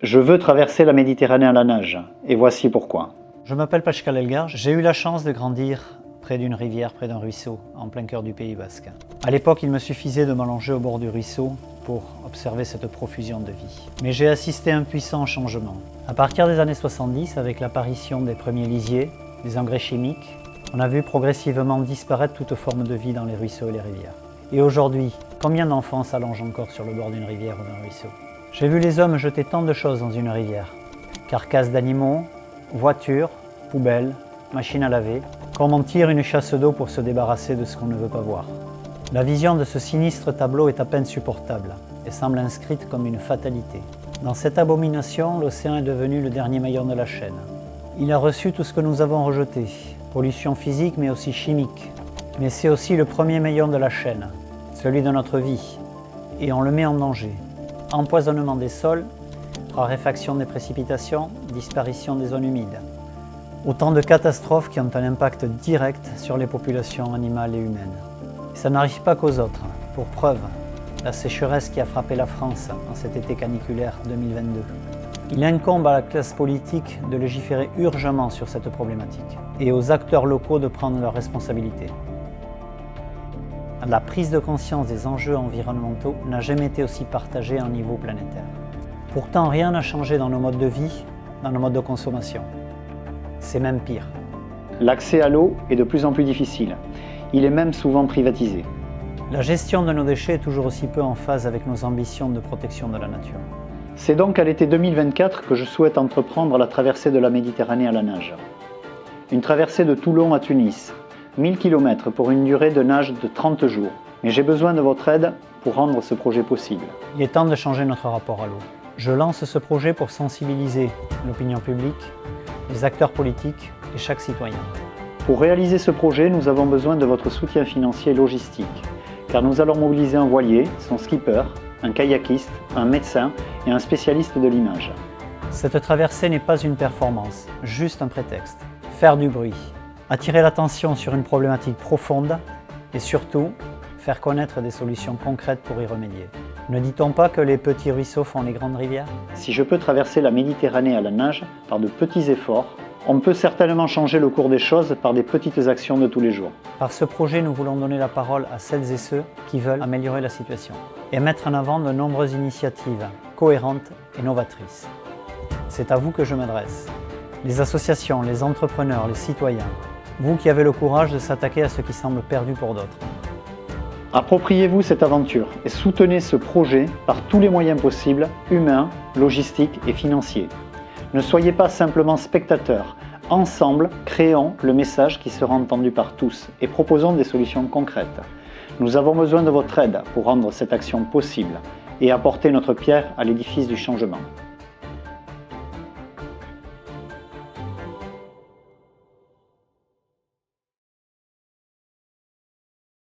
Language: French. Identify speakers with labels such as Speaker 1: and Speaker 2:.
Speaker 1: Je veux traverser la Méditerranée à la nage, et voici pourquoi.
Speaker 2: Je m'appelle Pascal Elgar, j'ai eu la chance de grandir près d'une rivière, près d'un ruisseau, en plein cœur du Pays Basque. À l'époque, il me suffisait de m'allonger au bord du ruisseau pour observer cette profusion de vie. Mais j'ai assisté à un puissant changement. À partir des années 70, avec l'apparition des premiers lisiers, des engrais chimiques, on a vu progressivement disparaître toute forme de vie dans les ruisseaux et les rivières. Et aujourd'hui, combien d'enfants s'allongent encore sur le bord d'une rivière ou d'un ruisseau? J'ai vu les hommes jeter tant de choses dans une rivière. Carcasses d'animaux, voitures, poubelles, machines à laver. Comme on tire une chasse d'eau pour se débarrasser de ce qu'on ne veut pas voir. La vision de ce sinistre tableau est à peine supportable et semble inscrite comme une fatalité. Dans cette abomination, l'océan est devenu le dernier maillon de la chaîne. Il a reçu tout ce que nous avons rejeté, pollution physique mais aussi chimique. Mais c'est aussi le premier maillon de la chaîne, celui de notre vie, et on le met en danger. Empoisonnement des sols, raréfaction des précipitations, disparition des zones humides. Autant de catastrophes qui ont un impact direct sur les populations animales et humaines. Et ça n'arrive pas qu'aux autres. Pour preuve, la sécheresse qui a frappé la France en cet été caniculaire 2022. Il incombe à la classe politique de légiférer urgemment sur cette problématique et aux acteurs locaux de prendre leurs responsabilités. La prise de conscience des enjeux environnementaux n'a jamais été aussi partagée à un niveau planétaire. Pourtant, rien n'a changé dans nos modes de vie, dans nos modes de consommation. C'est même pire.
Speaker 1: L'accès à l'eau est de plus en plus difficile. Il est même souvent privatisé.
Speaker 2: La gestion de nos déchets est toujours aussi peu en phase avec nos ambitions de protection de la nature.
Speaker 1: C'est donc à l'été 2024 que je souhaite entreprendre la traversée de la Méditerranée à la nage. Une traversée de Toulon à Tunis, 1000 km pour une durée de nage de 30 jours. Mais j'ai besoin de votre aide pour rendre ce projet possible.
Speaker 2: Il est temps de changer notre rapport à l'eau. Je lance ce projet pour sensibiliser l'opinion publique, les acteurs politiques et chaque citoyen.
Speaker 1: Pour réaliser ce projet, nous avons besoin de votre soutien financier et logistique, car nous allons mobiliser un voilier, son skipper, un kayakiste, un médecin et un spécialiste de l'image.
Speaker 2: Cette traversée n'est pas une performance, juste un prétexte. Faire du bruit, attirer l'attention sur une problématique profonde et surtout, faire connaître des solutions concrètes pour y remédier. Ne dit-on pas que les petits ruisseaux font les grandes rivières?
Speaker 1: Si je peux traverser la Méditerranée à la nage par de petits efforts, on peut certainement changer le cours des choses par des petites actions de tous les jours.
Speaker 2: Par ce projet, nous voulons donner la parole à celles et ceux qui veulent améliorer la situation et mettre en avant de nombreuses initiatives cohérentes et novatrices. C'est à vous que je m'adresse. Les associations, les entrepreneurs, les citoyens, vous qui avez le courage de s'attaquer à ce qui semble perdu pour d'autres.
Speaker 1: Appropriez-vous cette aventure et soutenez ce projet par tous les moyens possibles, humains, logistiques et financiers. Ne soyez pas simplement spectateurs. Ensemble, créons le message qui sera entendu par tous et proposons des solutions concrètes. Nous avons besoin de votre aide pour rendre cette action possible et apporter notre pierre à l'édifice du changement.